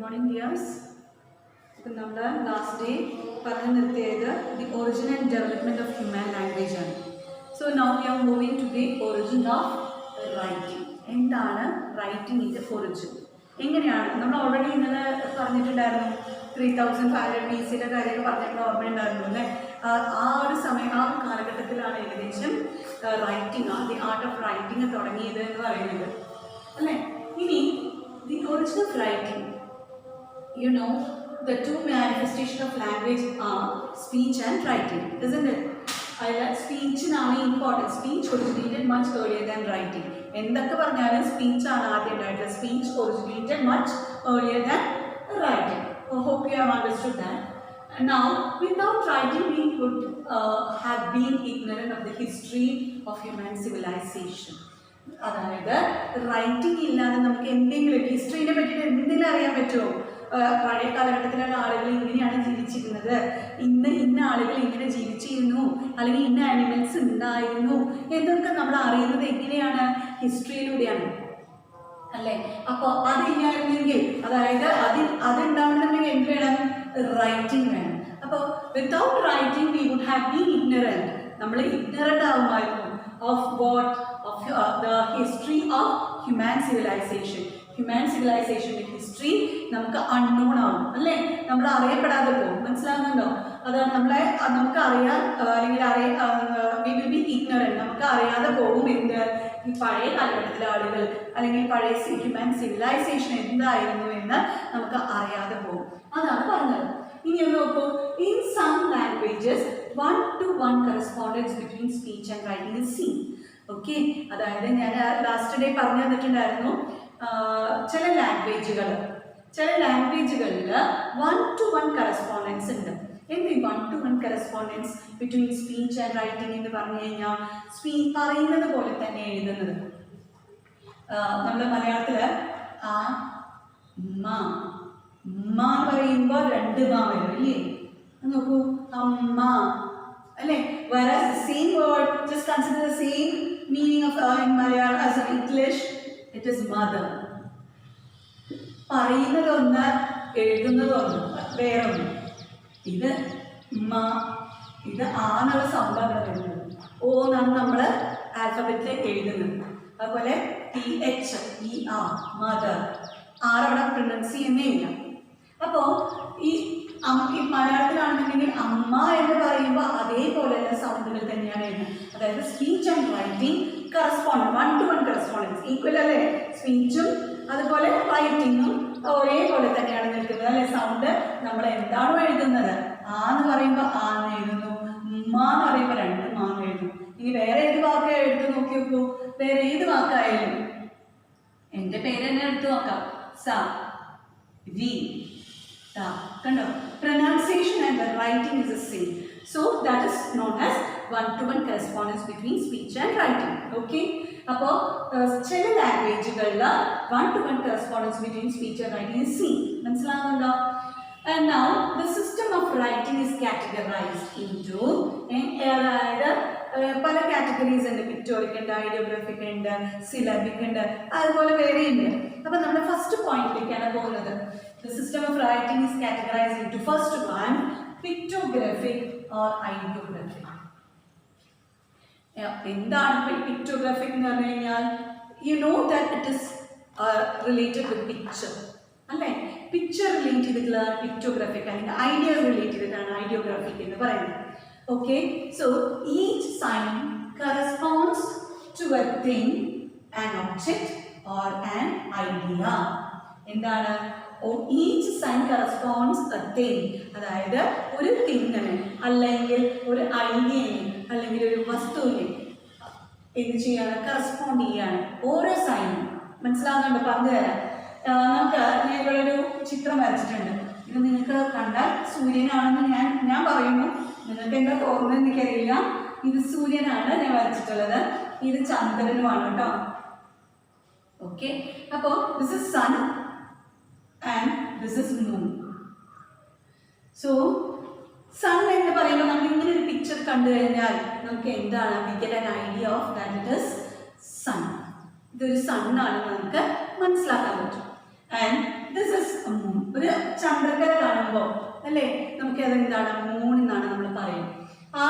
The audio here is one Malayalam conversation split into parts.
morning, dears. ഇപ്പം നമ്മൾ ലാസ്റ്റ് ഡേ പറഞ്ഞു നിർത്തിയത് the origin and development of human language ആണ്. So now we are moving to the origin of writing. എന്താണ് റൈറ്റിംഗിൻ്റെ ഒറിജിൻ? എങ്ങനെയാണ്? നമ്മൾ ഓൾറെഡി ഇന്നലെ പറഞ്ഞിട്ടുണ്ടായിരുന്നു 3500 BC കാര്യമൊക്കെ പറഞ്ഞിട്ട് ഓർമ്മയുണ്ടായിരുന്നു അല്ലേ? ആ ഒരു സമയം, ആ ഒരു കാലഘട്ടത്തിലാണ് ഏകദേശം writing, the art of writing തുടങ്ങിയത് എന്ന് പറയുന്നത് അല്ലേ? ഇനി the origin of writing, you know, the two manifestations of language are speech and writing, isn't it? Speech ആണ് important. Speech originated much earlier than writing. എന്തൊക്കെ പറഞ്ഞാലും speech ആണ് ആദ്യം ഉണ്ടായിട്ടുള്ളത്. Speech originated much earlier than writing. Hope you have understood that. Now, without writing, we would have been ignorant of the history of human civilization. അതായത് റൈറ്റിംഗ് ഇല്ലാതെ നമുക്ക് എന്തെങ്കിലും ഹിസ്റ്ററിനെ പറ്റിയിട്ട് എന്തെങ്കിലും അറിയാൻ പറ്റുമോ? പഴയ കാലഘട്ടത്തിലുള്ള ആളുകൾ ഇങ്ങനെയാണ് ജീവിച്ചിരുന്നത്, ഇന്ന ആളുകൾ ഇങ്ങനെ ജീവിച്ചിരുന്നു, അല്ലെങ്കിൽ ഇന്ന ആനിമൽസ് ഉണ്ടായിരുന്നു എന്നൊക്കെ നമ്മൾ അറിയുന്നത് എങ്ങനെയാണ്? ഹിസ്റ്ററിയിലൂടെയാണ് അല്ലേ? അപ്പോൾ അതില്ലായിരുന്നെങ്കിൽ, അതായത് അതുണ്ടാവണമെങ്കിൽ എന്ത് വേണം? റൈറ്റിംഗ് വേണം. അപ്പോൾ without writing we would have been ignorant. നമ്മൾ ഇഗ്നറൻ്റ് ആവുമായിരുന്നു of what? Of the history of human civilization. Human civilization history നമുക്ക് അൺനോൺ ആവും അല്ലേ? നമ്മൾ അറിയപ്പെടാതെ പോകും. മനസ്സിലാകുന്നുണ്ടോ? അതാണ് നമുക്ക് അറിയാൻ, അല്ലെങ്കിൽ വി വിൽ ബി ഇഗ്നറൻറ്റ്. നമുക്ക് അറിയാതെ പോകും എന്ത്? ഈ പഴയ കാലഘട്ടത്തിലെ ആളുകൾ അല്ലെങ്കിൽ പഴയ ഹ്യൂമൻ സിവിലൈസേഷൻ എന്തായിരുന്നു എന്ന് നമുക്ക് അറിയാതെ പോകും. അതാണ് പറഞ്ഞത്. ഇനി ഒന്ന് നോക്കൂ. In some languages 1-to-1 correspondence between speech and writing is seen. Okay, അതായത് ഞാൻ ലാസ്റ്റ് ഡേ പറഞ്ഞു തന്നിട്ടുണ്ടായിരുന്നു, ചില ലാംഗ്വേജുകളിൽ 1-to-1 കറസ്പോണ്ടൻസ് ഉണ്ട്. എന്ത് 1-to-1 correspondence between speech and writing എന്ന് പറഞ്ഞു കഴിഞ്ഞാൽ, പറയുന്നത് പോലെ തന്നെ എഴുതുന്നത്. നമ്മൾ മലയാളത്തിൽ ആ എന്ന് പറയുമ്പോൾ 2 മാ വരും അല്ലേ? നോക്കൂ, അമ്മ അല്ലേ? whereas the same word, just consider the same meaning of in Malayalam as in English, it is mother. പറയുന്നതൊന്ന്, എഴുതുന്നതൊന്ന് വേറൊന്ന്. ഇത് ഇത് ആന്നുള്ള സൗണ്ടാണ് വരുന്നത്. ഓ എന്നാണ് നമ്മൾ ആൽഫബറ്റിൽ എഴുതുന്നത്. അതുപോലെ THER മദർ, ആരവിടെ പ്രൊനൗൺസ് ചെയ്യുന്നേ ഇല്ല. അപ്പോൾ ഈ മലയാളത്തിലാണെന്നുണ്ടെങ്കിൽ അമ്മ എന്ന് പറയുമ്പോൾ അതേപോലെയുള്ള സൗണ്ടുകൾ തന്നെയാണ് എഴുതുന്നത്. അതായത് speech and writing correspond 1-to-1 correspondence equal അല്ലേ? സ്പീച്ചും അതുപോലെ റൈറ്റിങ്ങും ഒരേപോലെ തന്നെയാണ് നിൽക്കുന്നത് അല്ലെ? സൗണ്ട് നമ്മൾ എന്താണോ എഴുതുന്നത്, ആന്ന് പറയുമ്പോൾ ആന്ന് എഴുതുന്നു, ഉമ്മ എന്ന് പറയുമ്പോൾ 2 മാന്ന് എഴുതുന്നു. ഇനി വേറെ ഏത് വാക്ക് എടുത്ത് നോക്കി നോക്കൂ. വേറെ ഏത് വാക്കായാലും എൻ്റെ പേര് തന്നെ എടുത്ത് നോക്കാം. സ, വി, ത. കണ്ടോ? Pronunciation and the writing is the same. So that is known as 1-to-1 correspondence between speech and writing. Okay? അപ്പോൾ ചില ലാംഗ്വേജുകളിൽ 1-to-1 correspondence between speech and writing is seen. മനസ്സിലാകുന്നുണ്ടോ? And now the system of writing is categorized into അതായത് പല കാറ്റഗറീസ് ഉണ്ട്. പിക്ടോറിക് ഉണ്ട്, ഐഡിയോഗ്രാഫിക് ഉണ്ട്, സിലബിക് ഉണ്ട്, അതുപോലെ വേറെ ഉണ്ട്. അപ്പോൾ നമ്മുടെ ഫസ്റ്റ് പോയിന്റിലേക്കാണ് പോകുന്നത്. The system of writing is categorized into first one, pictographic or ideographic. എന്താണ് പിക്ടോഗ്രാഫിക് എന്ന് പറഞ്ഞു കഴിഞ്ഞാൽ? You know that it is related with picture അല്ലേ? പിക്ചർ റിലേറ്റ് ചെയ്തിട്ടുള്ളതാണ് പിക്ടോഗ്രാഫിക്, അല്ലെങ്കിൽ ഐഡിയ റിലേറ്റ് ചെയ്തിട്ടാണ് ഐഡിയോഗ്രാഫിക് എന്ന് പറയുന്നത്. Okay, so each sign corresponds to a thing, an object or an idea. എന്താണ്? Each sign corresponds a thing, അതായത് ഒരു തിങ്ങിന് അല്ലെങ്കിൽ ഒരു ഐഡിയനെ അല്ലെങ്കിൽ ഒരു വസ്തുവിനെ എന്ത് ചെയ്യാണ്? കറസ്പോണ്ട് ചെയ്യാണ് ഓരോ സൈനും. മനസ്സിലാകുന്നുണ്ടോ? പറഞ്ഞു തരാം. നമുക്ക് ഞാൻ ഇവിടെ ഒരു ചിത്രം വരച്ചിട്ടുണ്ട്. ഇത് നിങ്ങൾക്ക് കണ്ടാൽ സൂര്യനാണെന്ന് ഞാൻ പറയുന്നു. നിങ്ങൾക്ക് എന്താ തോന്നുന്നത് എനിക്കറിയില്ല. ഇത് സൂര്യനാണ് ഞാൻ വരച്ചിട്ടുള്ളത്. ഇത് ചന്ദ്രനുമാണ് കേട്ടോ. ഓക്കെ, അപ്പോൾ this is sun and this is moon. So sun എന്ന് പറയുമ്പോൾ നമ്മൾ ഇങ്ങനെ ഒരു പിക്ചർ കണ്ടു കഴിഞ്ഞാൽ നമുക്ക് എന്താണ്? We get an idea of that it is sun. ഇതൊരു സണ്ണാണെന്ന് നമുക്ക് മനസ്സിലാക്കാൻ പറ്റും. And this is a moon. കാണുമ്പോൾ അല്ലേ നമുക്ക് അതെന്താണ് മൂൺ എന്നാണ് നമ്മൾ പറയുന്നത്. ആ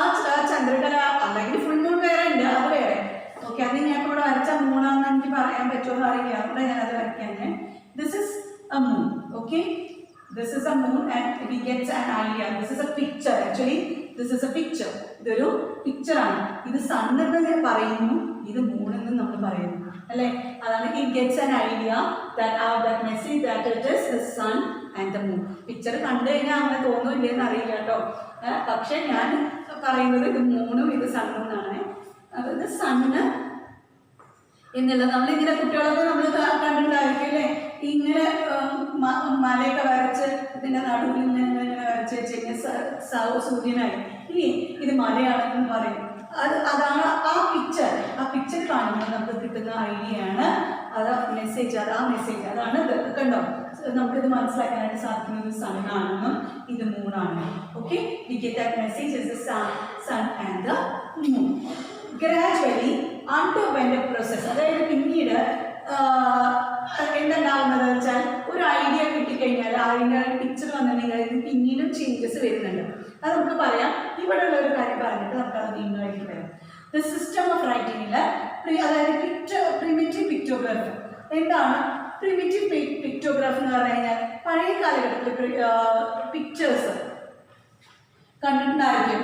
ചന്ദ്രകല അല്ലെങ്കിൽ ഫുൾ മൂൺ വേറെ ഉണ്ട്, അത് വേറെ. ഓക്കെ, അത് ഞാൻ ഇവിടെ വരച്ച മൂണാണെന്ന് എനിക്ക് പറയാൻ പറ്റുമോ അറിയില്ല, അതുകൊണ്ട് ഞാനത് വരയ്ക്കാൻ. This is A moon. Okay, this is A moon and we gets an idea. This is A picture. Actually this is A picture. ഇതൊരു പിക്ചറാണ്. ഇത് സൺ എന്ന് പറയുന്നു, ഇത് മൂൺ എന്ന് നമ്മൾ പറയുന്നു അല്ലേ. അതാണ് it gets an idea that message that it is the sun and the moon. Picture കണ്ടു കഴിഞ്ഞാൽ അങ്ങനെ തോന്നുന്നില്ലെന്ന് അറിയില്ല കേട്ടോ. പക്ഷെ ഞാൻ പറയുന്നത് ഇത് മൂണും ഇത് സണ്ണും എന്നാണ്. അതായത് സണ്ണ് എന്നുള്ളത് നമ്മളിങ്ങനെ കുട്ടികളൊക്കെ നമ്മൾ കണ്ടിട്ടുണ്ടായിരിക്കും അല്ലേ. ഇങ്ങനെ മലയൊക്കെ വരച്ച് ഇതിൻ്റെ നടുവിൽ ഇങ്ങനെ വരച്ച് വെച്ച് കഴിഞ്ഞാൽ സൂര്യനായി ഇല്ലേ, ഇത് മലയാണെന്ന് പറയും. അതാണ് ആ പിക്ചർ കാണുമ്പോൾ നമുക്ക് കിട്ടുന്ന ഐഡിയ ആണ് അത് മെസ്സേജ്. അത് ആ മെസ്സേജ് അതാണ് ഇത്. കണ്ടോ, നമുക്കിത് മനസ്സിലാക്കാനായിട്ട് സാധിക്കുന്നത് സണ്ണാണെന്നും ഇത് മൂണാണ്. Okay, we get that message is the sun and the moon. Gradually underwent a process. അതായത് പിന്നീട് എന്തുണ്ടാവുന്നത് വെച്ചാൽ ഒരു ഐഡിയ കിട്ടിക്കഴിഞ്ഞാൽ അതിൻ്റെ പിക്ചർ വന്നിട്ടുണ്ടെങ്കിൽ അതിന് പിന്നീടും ചേഞ്ചസ് വരുന്നുണ്ട്. അത് നമുക്ക് പറയാം. ഇവിടെ ഉള്ള ഒരു കാര്യം പറഞ്ഞിട്ട് നമുക്കത് വീണ്ടുമായിട്ട് പറയാം. ദ സിസ്റ്റം ഓഫ് റൈറ്റിംഗിൽ അതായത് പ്രിമിറ്റീവ് പിക്ടോഗ്രാഫ്. എന്താണ് പ്രിമിറ്റീവ് പിക്ടോഗ്രാഫ് എന്ന് പറഞ്ഞു കഴിഞ്ഞാൽ പഴയ കാലഘട്ടത്തിൽ പിക്ചേഴ്സ് കണ്ടിട്ടുണ്ടായിരിക്കും.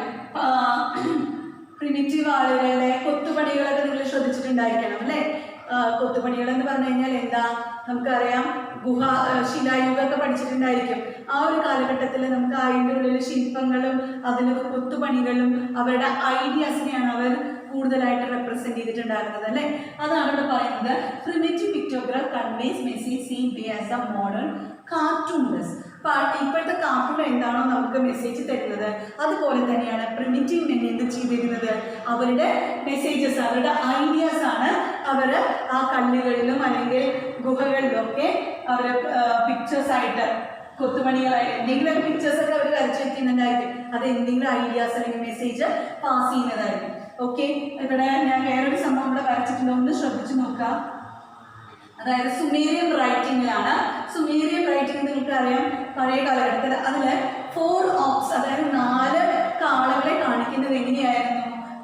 പ്രിമിറ്റീവ് ആളുകളുടെ കൊത്തുപണികളൊക്കെ നിങ്ങൾ ശ്രദ്ധിച്ചിട്ടുണ്ടായിരിക്കണം അല്ലേ. കൊത്തുപണികൾ എന്ന് പറഞ്ഞു കഴിഞ്ഞാൽ എന്താ നമുക്കറിയാം. ശിലായുഗമൊക്കെ പഠിച്ചിട്ടുണ്ടായിരിക്കും. ആ ഒരു കാലഘട്ടത്തിൽ നമുക്ക് അതിൻ്റെ ഉള്ളിൽ ശില്പങ്ങളും അതിലൊക്കെ കൊത്തുപണികളും അവരുടെ ഐഡിയാസിനെയാണ് അവർ കൂടുതലായിട്ട് റെപ്രസെന്റ് ചെയ്തിട്ടുണ്ടായിരുന്നത് അല്ലേ. അതാണ് ഇവിടെ പറയുന്നത്. Primitive pictograph conveys message same way as a modern cartoon does. ഇപ്പോഴത്തെ കാർട്ടൂൺ എന്താണോ നമുക്ക് മെസ്സേജ് തരുന്നത് അതുപോലെ തന്നെയാണ് പ്രിമിറ്റീവ് മെൻ എന്ത് ചെയ്തിരുന്നത്. അവരുടെ മെസ്സേജസ്, അവരുടെ ഐഡിയാസ് ആണ് അവർ ആ കല്ലുകളിലും അല്ലെങ്കിൽ ഗുഹകളിലൊക്കെ അവർ പിക്ചേഴ്സ് ആയിട്ട് കൊത്തുപണികളായി എന്തെങ്കിലും പിക്ചേഴ്സൊക്കെ അവർ വരച്ചു വെക്കുന്നുണ്ടായിരിക്കും. അത് എന്തെങ്കിലും ഐഡിയാസ് അല്ലെങ്കിൽ മെസ്സേജ് പാസ് ചെയ്യുന്നതായിരിക്കും. ഓക്കെ, ഇവിടെ ഞാൻ വേറൊരു സംഭവം ഇവിടെ വരച്ചിട്ടുണ്ട്, ഒന്ന് ശ്രദ്ധിച്ചു നോക്കാം. അതായത് സുമേറിയൻ റൈറ്റിംഗിലാണ്. സുമേറിയൻ റൈറ്റിംഗ് നിങ്ങൾക്ക് അറിയാം പഴയ കാലഘട്ടത്തിൽ അതിൽ 4 ഓക്സ് അതായത് 4 കാളകളെ കാണിക്കുന്നത് എങ്ങനെയായിരുന്നു.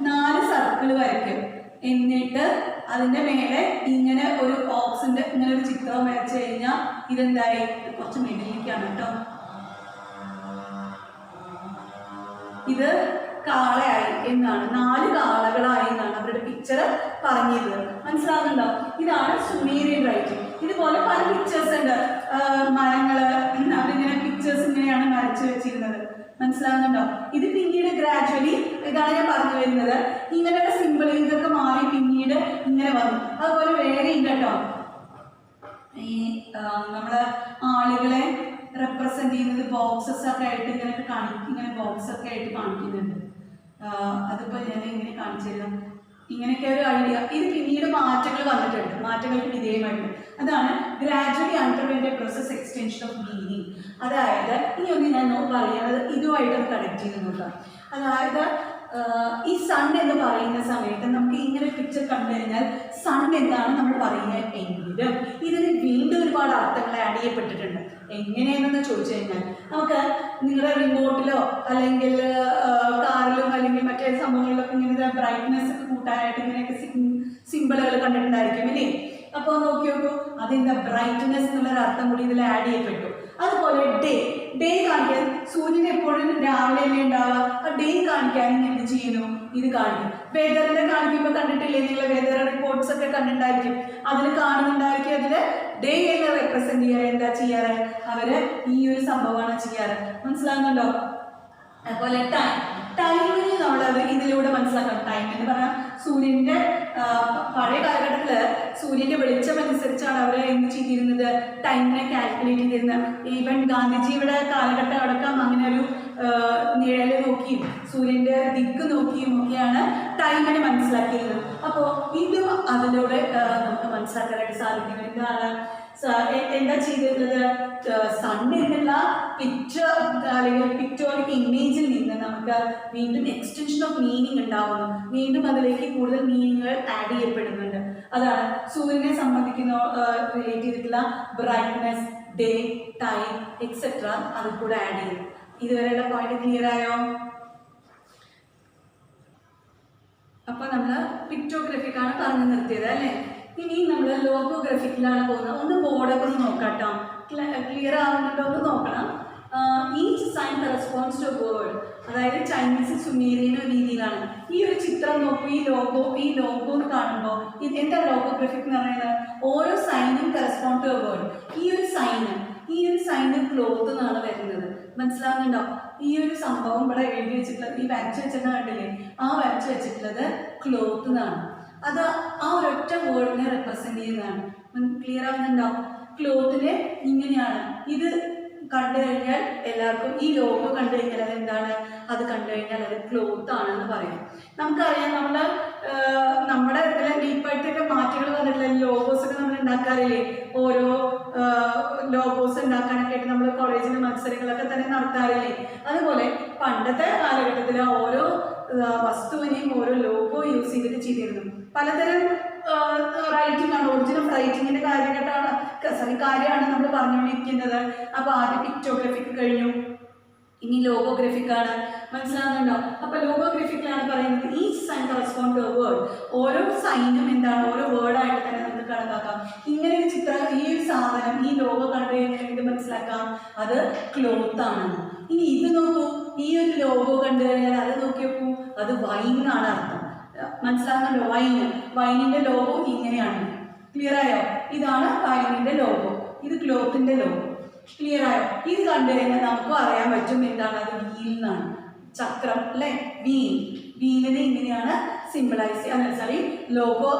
4 സർക്കിൾ വരയ്ക്കും, എന്നിട്ട് അതിൻ്റെ മേലെ ഇങ്ങനെ ഒരു ഓക്സിൻ്റെ ഇങ്ങനെ ഒരു ചിത്രം വരച്ചു കഴിഞ്ഞാൽ ഇതെന്തായി, കുറച്ച് മെഡിലേക്കാണ് കേട്ടോ, ഇത് കാളയായി എന്നാണ്, 4 കാളകളായി എന്നാണ് അവരുടെ പിക്ചർ പറഞ്ഞിരുന്നത്. മനസ്സിലാകുന്നുണ്ടോ? ഇതാണ് സുമേറിയൻ റൈറ്റിംഗ്. ഇതുപോലെ പല പിക്ചേഴ്സ് ഉണ്ട്. മരങ്ങള് അവരിങ്ങനെ പിക്ചേഴ്സ് ഇങ്ങനെയാണ് വരച്ചു വെച്ചിരുന്നത്. മനസ്സിലാകുന്നുണ്ടോ? ഇത് പിന്നീട് ഗ്രാജുവലി ഇതാണ് ഞാൻ പറഞ്ഞു വരുന്നത്. ഇങ്ങനെയുള്ള സിമ്പിൾ ഇതൊക്കെ മാറി പിന്നീട് ഇങ്ങനെ വന്നു. അതുപോലെ വേറെ ഉണ്ട് കേട്ടോ. ഈ നമ്മള് ആളുകളെ റെപ്രസെന്റ് ചെയ്യുന്നത് ബോക്സസ് ഒക്കെ ആയിട്ട് ഇങ്ങനെയൊക്കെ കാണിക്കും. ഇങ്ങനെ ബോക്സ് ഒക്കെ ആയിട്ട് കാണിക്കുന്നുണ്ട്. അതിപ്പോൾ ഞാൻ ഇങ്ങനെ കാണിച്ചു തരാം. ഇങ്ങനെയൊക്കെ ഒരു ഐഡിയ. ഇത് പിന്നീട് മാറ്റങ്ങൾ വന്നിട്ടുണ്ട്, മാറ്റങ്ങൾക്ക് വിധേയമായിട്ട്. അതാണ് gradually underwent a process extension of meaning. അതായത് ഇനി ഒന്ന് ഞാൻ പറയുന്നത് ഇതുമായിട്ട് കണക്ട് ചെയ്ത് നോക്കാം. അതായത് ഈ സൺ എന്ന് പറയുന്ന സമയത്ത് നമുക്ക് ഇങ്ങനെ പിക്ചർ കണ്ടു കഴിഞ്ഞാൽ സൺ എന്താണ് നമ്മൾ പറയുന്നത് എങ്കിലും ഇതിന് വീണ്ടും ഒരുപാട് അർത്ഥങ്ങൾ ആഡ് ചെയ്യപ്പെട്ടിട്ടുണ്ട്. എങ്ങനെയാണെന്ന് ചോദിച്ചു കഴിഞ്ഞാൽ നമുക്ക് നിങ്ങളുടെ റിമോട്ടിലോ അല്ലെങ്കിൽ കാറിലും അല്ലെങ്കിൽ മറ്റേ സംഭവങ്ങളിലൊക്കെ ഇങ്ങനെ ബ്രൈറ്റ്നെസ് ഒക്കെ കൂട്ടാനായിട്ട് ഇങ്ങനെയൊക്കെ സിമ്പിളുകൾ കണ്ടിട്ടുണ്ടായിരിക്കും അല്ലേ. അപ്പോൾ നോക്കി നോക്കൂ, അതിൻ്റെ ബ്രൈറ്റ്നെസ് എന്നുള്ളൊരു അർത്ഥം കൂടി ഇതിൽ ആഡ് ചെയ്യപ്പെട്ടു. അതുപോലെ ഡേ കാണിക്കാൻ സൂര്യൻ എപ്പോഴും രാവിലെ അല്ലേ ഉണ്ടാവുക. ആ ഡേ കാണിക്കാൻ എന്ത് ചെയ്യുന്നു, ഇത് കാണിക്കും. വെതറിനെ കാണിക്കുമ്പോൾ കണ്ടിട്ടില്ലേ നിങ്ങൾ, വെതർ റിപ്പോർട്ട്സ് ഒക്കെ കണ്ടിട്ടുണ്ടായിരിക്കും. അതിൽ കാണുന്നുണ്ടായിരിക്കും അതിൽ ഡേ എന്ന് റെപ്രസെന്റ് ചെയ്യാറ് എന്താ ചെയ്യാറ്, അവര് ഈ ഒരു സംഭവമാണ് ചെയ്യാറ്. മനസ്സിലാകുന്നുണ്ടോ? അതുപോലെ ടൈമിന് നമ്മളത് ഇതിലൂടെ മനസ്സിലാക്കണം. ടൈം എന്ന് പറഞ്ഞാൽ സൂര്യൻ്റെ പഴയ കാലഘട്ടത്തിൽ സൂര്യൻ്റെ വെളിച്ചം അനുസരിച്ചാണ് അവർ എന്ത് ചെയ്തിരുന്നത്, ടൈമിനെ കാൽക്കുലേറ്റ് ചെയ്തിരുന്നത്. ഈവൻ ഗാന്ധിജിയുടെ കാലഘട്ടം അടക്കം അങ്ങനെ ഒരു നിഴല് നോക്കിയും സൂര്യൻ്റെ ദിക്ക് നോക്കിയും ഒക്കെയാണ് ടൈമിനെ മനസ്സിലാക്കിയിരുന്നത്. അപ്പോൾ ഇതും അതിലൂടെ നമുക്ക് മനസ്സിലാക്കാനായിട്ട് സാധിക്കും. എന്താണ് എന്താ ചെയ്തിട്ടുള്ളത്, സൺ എന്നുള്ള പിക്ചർ അല്ലെങ്കിൽ പിക്ടോറിക് ഇമേജിൽ നിന്ന് നമുക്ക് വീണ്ടും എക്സ്റ്റൻഷൻ ഓഫ് മീനിങ് ഉണ്ടാവുന്നു. വീണ്ടും അതിലേക്ക് കൂടുതൽ മീനിങ്ങുകൾ ആഡ് ചെയ്യപ്പെടുന്നുണ്ട്. അതാണ് സൂര്യനെ സംബന്ധിക്കുന്ന റിലേറ്റ് ചെയ്തിട്ടുള്ള ബ്രൈറ്റ്നെസ്, ഡേ, ടൈം, എക്സെട്ര അത് കൂടെ ആഡ് ചെയ്യും. ഇതുവരെയുള്ള പോയിന്റ് ക്ലിയർ ആയോ? അപ്പോൾ നമ്മൾ പിക്ടോഗ്രഫിക്കാണ് പറഞ്ഞു നിർത്തിയത് അല്ലേ? ഇനി നമ്മൾ ലോഗോഗ്രഫിക്കിലാണ് പോകുന്നത്. ഒന്ന് ബോർഡൊക്കെ ഒന്ന് നോക്കാം കേട്ടോ. ക്ലിയർ ആവുന്നുണ്ടോ എന്ന് നോക്കണം. Each sign corresponds to word. അതായത് ചൈനീസ് സുമേറിയൻ രീതിയിലാണ്. ഈ ഒരു ചിത്രം നോക്കൂ. ഈ ലോഗോ എന്ന് കാണുമ്പോൾ എന്താ ലോഗോഗ്രഫിക് എന്ന് പറയുന്നത്? ഓരോ സൈനും കറസ്പോണ്ട് ടു വേർഡ്. ഈ ഒരു സൈന് ക്ലോത്ത് എന്നാണ് വരുന്നത്. മനസ്സിലാവുന്നുണ്ടോ? ഈ ഒരു സംഭവം ഇവിടെ എഴുതി വെച്ചിട്ടുള്ളത്, ഈ വരച്ച് വെച്ചിട്ട് കണ്ടില്ലേ, ആ വരച്ച് വെച്ചിട്ടുള്ളത് ക്ലോത്ത് എന്നാണ്. അത് ആ ഒരൊറ്റ വേർഡിനെ റെപ്രസെന്റ് ചെയ്യുന്നതാണ്. ക്ലിയർ ആവുന്നുണ്ടോ? ക്ലോത്തിന് ഇങ്ങനെയാണ്. ഇത് കണ്ടു കഴിഞ്ഞാൽ എല്ലാവർക്കും ഈ ലോഗോ കണ്ടു കഴിഞ്ഞാൽ അതെന്താണ്? അത് കണ്ടു കഴിഞ്ഞാൽ അത് ക്ലോത്ത് ആണെന്ന് പറയും. നമുക്കറിയാം, നമ്മുടെ ഇപ്പോഴത്തെ മാറ്റങ്ങൾ വന്നിട്ടുള്ള ലോഗോസൊക്കെ നമ്മൾ ഉണ്ടാക്കാറില്ലേ? ഓരോ ലോഗോസ് ഉണ്ടാക്കാനൊക്കെ ആയിട്ട് നമ്മൾ കോളേജിലെ മത്സരങ്ങളൊക്കെ തന്നെ നടത്താറില്ലേ? അതുപോലെ പണ്ടത്തെ കാലഘട്ടത്തിൽ ഓരോ വസ്തുവിനെയും ഓരോ ലോഗോ യൂസ് ചെയ്തിട്ട് ചെയ്തിരുന്നു. പലതരം റൈറ്റിംഗ് ആണ്, ഒറിജിനൽ റൈറ്റിങ്ങിന്റെ കാര്യമാണ് നമ്മൾ പറഞ്ഞുകൊണ്ടിരിക്കുന്നത്. അപ്പോൾ ആദ്യം പിക്ടോഗ്രഫിക്ക് കഴിഞ്ഞു, ഇനി ലോഗോഗ്രഫിക്കാണ്. മനസ്സിലാവുന്നുണ്ടോ? അപ്പോൾ ലോഗോഗ്രഫിക്കിലാണ് പറയുന്നത് each sign correspond to a word. ഓരോ സൈനും എന്താണ്? ഓരോ വേർഡായിട്ട് തന്നെ നമുക്ക് കണക്കാക്കാം. ഇങ്ങനെ ഒരു ചിത്രം, ഈ ഒരു സാധനം, ഈ ലോഗോ കണ്ടു കഴിഞ്ഞാൽ ഇത് മനസ്സിലാക്കാം അത് ക്ലോത്ത് ആണെന്ന്. ഇനി ഇത് നോക്കൂ, ഈ ഒരു ലോഗോ കണ്ടു കഴിഞ്ഞാൽ അത് നോക്കി നോക്കൂ, അത് വൈൻ ആണ് അർത്ഥം. മനസ്സിലാകുന്നുണ്ടോ? വൈനിന്റെ ലോഗോ ഇങ്ങനെയാണ്. ക്ലിയർ ആയോ? ഇതാണ് വൈനിന്റെ ലോഗോ, ഇത് ക്ലോത്തിന്റെ ലോഗോ. ക്ലിയർ ആയോ? ഇത് കണ്ടു കഴിഞ്ഞാൽ നമുക്ക് അറിയാൻ പറ്റും എന്താണ് അത് വീൽ എന്നാണ്. ചക്രം അല്ലെ? വീലിനെ ഇങ്ങനെയാണ് ലോഗോ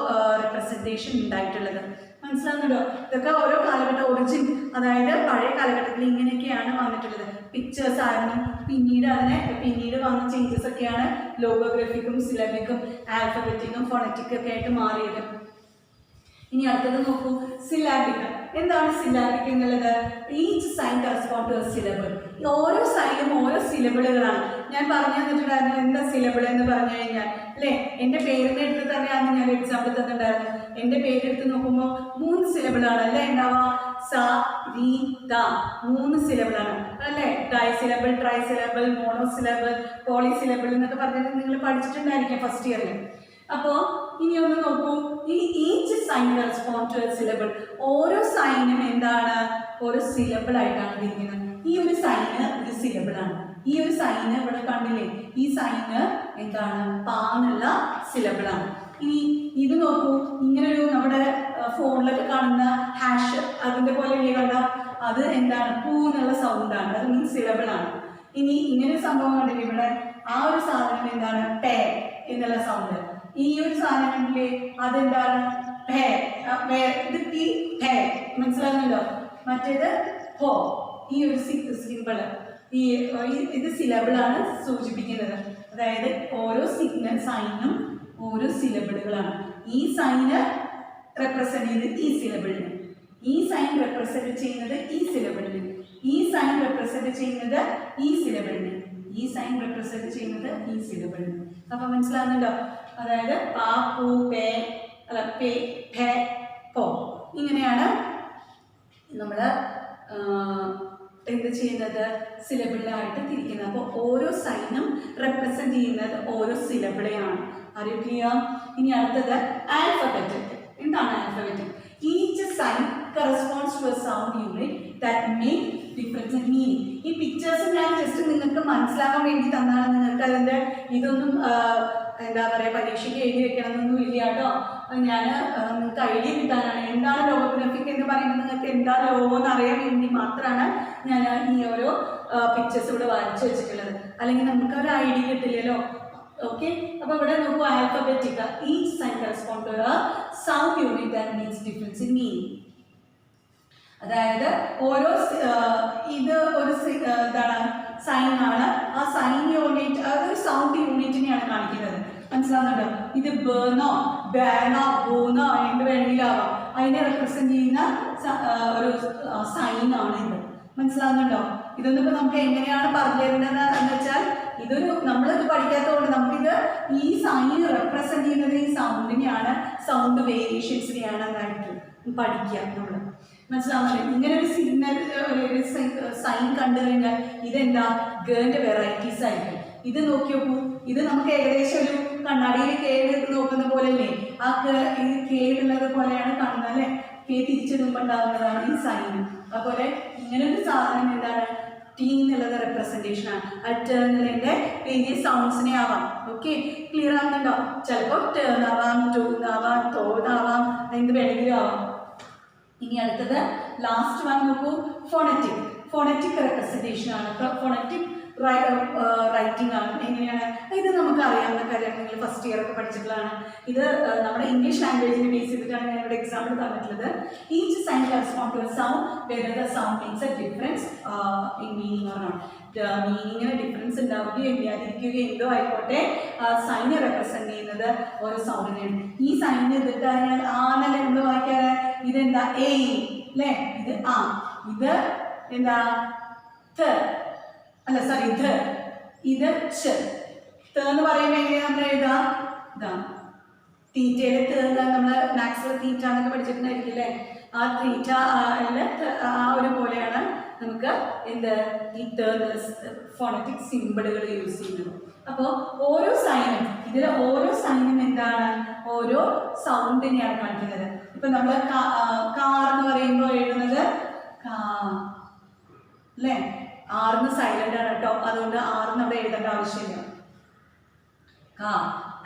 റെപ്രസെന്റേഷൻ ഉണ്ടായിട്ടുള്ളത്. മനസ്സിലാകുന്നുണ്ടോ? ഇതൊക്കെ ഓരോ കാലഘട്ട ഒറിജിൻ, അതായത് പഴയ കാലഘട്ടത്തിൽ ഇങ്ങനെയൊക്കെയാണ് വന്നിട്ടുള്ളത്. പിക്ചേഴ്സ് ആയിരുന്നു. പിന്നീട് വന്ന ചേഞ്ചസ് ഒക്കെയാണ് ലോഗോഗ്രഫിക്കും സിലബിക്കും ആൽഫബറ്റിക്കും ഫോണറ്റിക്കും ഒക്കെ ആയിട്ട് മാറിയത്. ഇനി അടുത്തത് നോക്കൂ, സിലാബിക്. എന്താണ് സിലാബിക് എന്നുള്ളത്? Each sign correspond to a syllable. ഓരോ സൈനും ഓരോ സിലബിളുകളാണ്. ഞാൻ പറഞ്ഞു തന്നിട്ടുണ്ടായിരുന്നു എന്താ സിലബിൾ എന്ന് പറഞ്ഞു കഴിഞ്ഞാൽ അല്ലേ? എൻ്റെ പേരിനെ എടുത്ത് തന്നെയാണ് ഞാൻ എക്സാമ്പിൾ തന്നിട്ടുണ്ടായിരുന്നു. എൻ്റെ പേരെടുത്ത് നോക്കുമ്പോൾ 3 സിലബിളാണ് അല്ലേ ഉണ്ടാവുക? സ, രി, ത. 3 സിലബിളാണ് അല്ലേ? Disyllable, trisyllable, monosyllable, polysyllable എന്നൊക്കെ പറഞ്ഞിട്ട് നിങ്ങൾ പഠിച്ചിട്ടുണ്ടായിരിക്കും ഫസ്റ്റ് ഇയറിൽ. അപ്പോൾ ഇനി ഒന്ന് നോക്കൂ, ഈ each sign correspond to a syllable. ഓരോ സൈനും എന്താണ്? ഓരോ സിലബിൾ ആയിട്ടാണ് ഇരിക്കുന്നത്. ഈ ഒരു സൈന് ഒരു സിലബിളാണ്. ഈ ഒരു സൈന് ഇവിടെ കണ്ടില്ലേ? ഈ സൈന് എന്താണ്? പാന്നുള്ള സിലബിളാണ്. ഇനി ഇത് നോക്കൂ, ഇങ്ങനൊരു നമ്മുടെ ഫോണിലൊക്കെ കാണുന്ന ഹാഷ്, അതിൻ്റെ പോലെ കണ്ട അത് എന്താണ്? പൂ എന്നുള്ള സൗണ്ടാണ്. അത് മീൻസ് സിലബിളാണ്. ഇനി ഇങ്ങനെ സംഭവം കണ്ടില്ലേ ഇവിടെ? ആ ഒരു സാധനം എന്താണ്? പേ എന്നുള്ള സൗണ്ട്. ഈ ഒരു സാധനങ്ങളിലെ അതെന്താണ്? ഇത് പി, ഹേ. മനസ്സിലാകുന്നുണ്ടോ? മറ്റേത് ഹോ. ഈ ഒരു സിമ്പിള്, ഇത് സിലബിളാണ് സൂചിപ്പിക്കുന്നത്. അതായത് ഓരോ സൈനും ഓരോ സിലബിളുകളാണ്. ഈ സൈന് റെപ്രസെന്റ് ചെയ്യുന്നത് ഈ സിലബിളിന്, ഈ സൈൻ റെപ്രസെന്റ് ചെയ്യുന്നത് ഈ സിലബിളിന്, ഈ സൈൻ റെപ്രസെന്റ് ചെയ്യുന്നത് ഈ സിലബിളിന്, ഈ സൈൻ റെപ്രസെന്റ് ചെയ്യുന്നത് ഈ സിലബിളിന്. അപ്പൊ മനസ്സിലാകുന്നുണ്ടോ? അതായത് പാ, പൂ, പേ, അല്ല പേ, ഭേ, പോ. ഇങ്ങനെയാണ് നമ്മൾ എന്ത് ചെയ്യുന്നത്? സിലബിളായിട്ട് തിരിക്കുന്നത്. അപ്പോൾ ഓരോ സൈനും റെപ്രസെന്റ് ചെയ്യുന്നത് ഓരോ സിലബിളെയാണ്. അറിയില്ല. ഇനി അടുത്തത് ആൽഫബറ്റിക്. എന്താണ് alphabetic? Each sign corresponds to a sound unit that make difference in meaning. ഈ പിക്ചേഴ്സ് ഞാൻ ജസ്റ്റ് നിങ്ങൾക്ക് മനസ്സിലാക്കാൻ വേണ്ടി തന്നാണ്. നിങ്ങൾക്ക് അതിൻ്റെ ഇതൊന്നും എന്താ പറയുക, പരീക്ഷയ്ക്ക് എഴുതി വെക്കണമെന്നൊന്നും ഇല്ല കേട്ടോ. ഞാൻ നിങ്ങൾക്ക് ഐഡിയ കിട്ടാനാണ്. എന്താണ് ലോഗോഗ്രഫിക് എന്ന് പറയുന്നത്, നിങ്ങൾക്ക് എന്താ ലോഗോ എന്ന് അറിയാൻ വേണ്ടി മാത്രമാണ് ഞാൻ ഈ ഓരോ പിക്ചേഴ്സ് ഇവിടെ വരച്ച് വെച്ചിട്ടുള്ളത്. അല്ലെങ്കിൽ നമുക്ക് ഒരു ഐഡിയ കിട്ടില്ലല്ലോ. ഓക്കെ, അപ്പോൾ ഇവിടെ നോക്കൂ, alphabetic. Each sign correspond to a sound unit that makes difference in meaning. അതായത് ഓരോ ഇത് ഒരു എന്താണ്? സൈനാണ്. ആ സൈൻ യൂണിറ്റ്, അതൊരു സൗണ്ട് യൂണിറ്റിനെയാണ് കാണിക്കുന്നത്. മനസ്സിലാവുന്നുണ്ടോ? ഇത് ബേണോ, ബേണോ, ബൂണോ എന്ത് വേണമെങ്കിലും ആവാം. അതിനെ റെപ്രസെന്റ് ചെയ്യുന്ന ഒരു സൈനാണ് ഇത്. മനസ്സിലാവുന്നുണ്ടോ? ഇതൊന്നും ഇപ്പോൾ നമുക്ക് എങ്ങനെയാണ് പറഞ്ഞു തരുന്നത് എന്ന് വെച്ചാൽ, ഇതൊരു നമ്മളിത് പഠിക്കാത്തതുകൊണ്ട് നമുക്കിത് ഈ സൈൻ റെപ്രസെന്റ് ചെയ്യുന്നത് ഈ സൗണ്ടിനെയാണ്, സൗണ്ട് വേരിയേഷൻസിനെയാണ് എന്നായിട്ട് പഠിക്കുക നമ്മൾ. മനസ്സിലാവുന്നില്ലേ? ഇങ്ങനെ ഒരു സിഗ്നൽ ഒരു സൈൻ കണ്ടു കഴിഞ്ഞാൽ ഇതെന്താ ഗേന്റെ വെറൈറ്റീസ് ആയിരിക്കും. ഇത് നോക്കി നോക്കൂ, ഇത് നമുക്ക് ഏകദേശം ഒരു കണ്ണാടിയിൽ കേട് നോക്കുന്ന പോലെയല്ലേ, ആ ഇത് കേടുള്ളത് പോലെയാണ് കാണുന്നത് അല്ലേ. കേ തിരിച്ചിടുമ്പോൾ ഉണ്ടാകുന്നതാണ് ഈ സൈൻ. അതുപോലെ ഇങ്ങനെ ഒരു സാധനം എന്താണ് ടി എന്നുള്ളത് റെപ്രസെൻറ്റേഷൻ ആണ്. ആ ടേണിലെ വേരിയസ് സൗണ്ട്സിനെ ആവാം. ഓക്കെ, ക്ലിയർ ആവുന്നുണ്ടോ? ചിലപ്പോൾ ടേൺ ആവാം, ടൂൺ ആവാം, തോഡ് ആവാം, എന്ത് വേണമെങ്കിലും ആവാം. ഇനി അടുത്തത് ലാസ്റ്റ് വൺ നോക്കൂ, ഫോണറ്റിക്. ഫോണറ്റിക് റെപ്രസെൻറ്റേഷൻ ആണ്. ഫോണറ്റിക് റൈറ്റിംഗ് ആണ്. എങ്ങനെയാണ് ഇത് നമുക്ക് അറിയാവുന്ന കാര്യമാണ്, നിങ്ങൾ ഫസ്റ്റ് ഇയർ ഒക്കെ പഠിച്ചിട്ടുള്ളതാണ്. ഇത് നമ്മുടെ ഇംഗ്ലീഷ് ലാംഗ്വേജിനെ ബേസ് ചെയ്തിട്ടാണ് ഞാൻ ഇവിടെ എക്സാമ്പിൾ തന്നിട്ടുള്ളത്. Each sign correspond to a sound whether the sound makes a difference in meaning or not. മീനിങ്ങിന് ഡിഫറൻസ് ഉണ്ടാവുകയോ ഇല്ലാതിരിക്കുകയോ എന്തോ ആയിക്കോട്ടെ, സൈന് റെപ്രസെന്റ് ചെയ്യുന്നത് ഓരോ സൗണ്ടിനെയാണ്. ഈ സൈനിന് ഇതിട്ടാൽ ആന്നല്ലേ നമ്മൾ വായിക്കാറ്. ഇതെന്താ എ അല്ലേ, ഇത് ആ, ഇത് എന്താ ത അല്ല സോറി ധ, ഇത് ച. ത എന്ന് പറയുമ്പോൾ എങ്ങനെയാണ് നമ്മൾ എഴുതാ? ഇതാണ് തീറ്റയിലെ ത. നമ്മൾ മാത്സിൽ തീറ്റ എന്നൊക്കെ പഠിച്ചിട്ടുണ്ടായിരിക്കും അല്ലേ. ആ തീറ്റ ആ ഒരു പോലെയാണ് നമുക്ക് എന്ത് ഈ ഫോണറ്റിക് സിമ്പിളുകൾ യൂസ് ചെയ്യുന്നത്. അപ്പോൾ ഓരോ സൈനും ഇതിൽ ഓരോ സൈനും എന്താണ് ഓരോ സൗണ്ടിനെയാണ് കാണിക്കുന്നത്. ഇപ്പൊ നമ്മൾ കാർ എന്ന് പറയുമ്പോൾ എഴുതുന്നത് കാ അല്ലേ, ആറിന് സൈലന്റ് ആണ് കേട്ടോ, അതുകൊണ്ട് ആറിന് അവിടെ എഴുതേണ്ട ആവശ്യമില്ല. കാ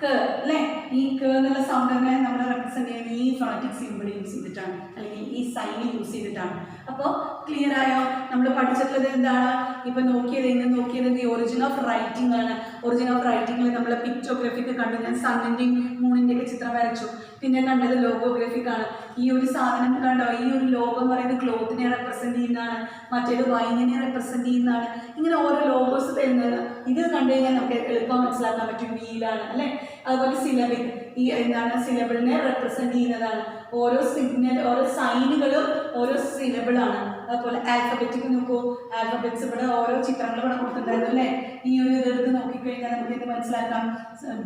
ക അല്ലേ, ഈ ക എന്നുള്ള സൗണ്ട് തന്നെ നമ്മൾ റെപ്രസെന്റ് ചെയ്യുന്ന ഈ ഫോണറ്റിക് സിമ്പിൾ യൂസ് ചെയ്തിട്ടാണ്, അല്ലെങ്കിൽ ഈ സൈൻ യൂസ് ചെയ്തിട്ടാണ്. അപ്പോൾ ക്ലിയർ ആയോ? നമ്മൾ പഠിച്ചിട്ടുള്ളത് എന്താണ്? ഇപ്പൊ നോക്കിയത് ദി ഒറിജിൻ ഓഫ് റൈറ്റിംഗ് ആണ്. ഒറിജിൻ ഓഫ് റൈറ്റിംഗിൽ നമ്മൾ പിക്ചോഗ്രഫിക്ക് കണ്ടു. ഞാൻ സണ്ണിന്റെയും മൂണിന്റെയും ഒക്കെ ചിത്രം വരച്ചു. പിന്നെ കണ്ടത് ലോഗോഗ്രഫിക് ആണ്. ഈ ഒരു സാധനം കണ്ടോ, ഈ ഒരു ലോഗോ എന്ന് പറയുന്നത് ക്ലോത്തിനെ റെപ്രസെന്റ് ചെയ്യുന്നതാണ്, മറ്റേത് വൈനിനെ റെപ്രസെന്റ് ചെയ്യുന്നതാണ്. ഇങ്ങനെ ഓരോ ലോഗോസ് തരുന്നത്. ഇത് കണ്ടു കഴിഞ്ഞാൽ നമുക്ക് എളുപ്പം മനസ്സിലാക്കാൻ പറ്റും വീലാണ് അല്ലേ. അതുപോലെ സിലബിക്, ഈ എന്താണ് സിലബിളിനെ റെപ്രസെന്റ് ചെയ്യുന്നതാണ്. ഓരോ സിഗ്നൽ ഓരോ സൈനുകളും ഓരോ സിലബിളാണ്. അതുപോലെ ആൽഫബറ്റിക് നോക്കൂ, ആൽഫബറ്റ്സ് ഇവിടെ ഓരോ ചിത്രങ്ങൾ ഇവിടെ കൊടുത്തിട്ടുണ്ടായിരുന്നു അല്ലേ. ഈ ഒരു ഇതെടുത്ത് നോക്കിക്കഴിഞ്ഞാൽ നമുക്ക് ഇത് മനസ്സിലാക്കാം.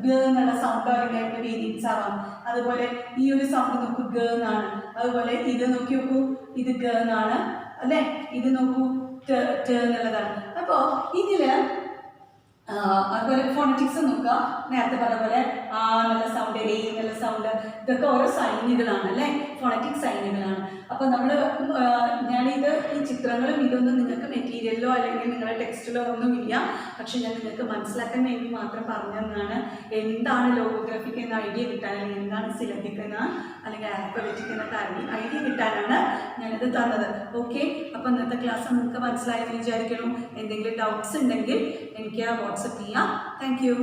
ഗ എന്നുള്ള സൗണ്ട് അല്ലെങ്കിൽ വേരിയൻസ് ആവാം. അതുപോലെ ഈ ഒരു സൗണ്ട് നോക്കൂ, ഗ എന്നാണ്. അതുപോലെ ഇത് നോക്കി നോക്കൂ, ഇത് ഗ എന്നാണ് അല്ലേ. ഇത് നോക്കൂ, ട് എന്നുള്ളതാണ്. അപ്പോൾ ഇതില് അതുപോലെ ഫോണറ്റിക്സ് നോക്കുക. നേരത്തെ പറഞ്ഞ പോലെ ആ എന്നുള്ള സൗണ്ട്, എ എന്നുള്ള സൗണ്ട്, ഇതൊക്കെ ഓരോ സൈനുകളാണ് അല്ലേ, ഫോണറ്റിക് സൈനുകളാണ്. അപ്പോൾ നമ്മൾ ഞാനിത് ഈ ചിത്രങ്ങളും ഇതൊന്നും നിങ്ങൾക്ക് മെറ്റീരിയലിലോ അല്ലെങ്കിൽ നിങ്ങളുടെ ടെക്സ്റ്റിലോ ഒന്നുമില്ല. പക്ഷെ ഞാൻ നിങ്ങൾക്ക് മനസ്സിലാക്കാൻ വേണ്ടി മാത്രം പറഞ്ഞു തന്നാണ്. എന്താണ് ലോഗോഗ്രാഫിക് എന്ന ഐഡിയ കിട്ടാൻ, അല്ലെങ്കിൽ എന്താണ് സിലബിക് എന്ന അല്ലെങ്കിൽ ആൽഫബറ്റിക് എന്ന ഐഡിയ കിട്ടാനാണ് ഞാനിത് തന്നത്. ഓക്കെ, അപ്പോൾ ഇന്നത്തെ ക്ലാസ് നിങ്ങൾക്ക് മനസ്സിലായെന്ന് വിചാരിക്കണം. എന്തെങ്കിലും ഡൗട്ട്സ് ഉണ്ടെങ്കിൽ എനിക്ക് വാട്സപ്പ് ചെയ്യാം. Thank you.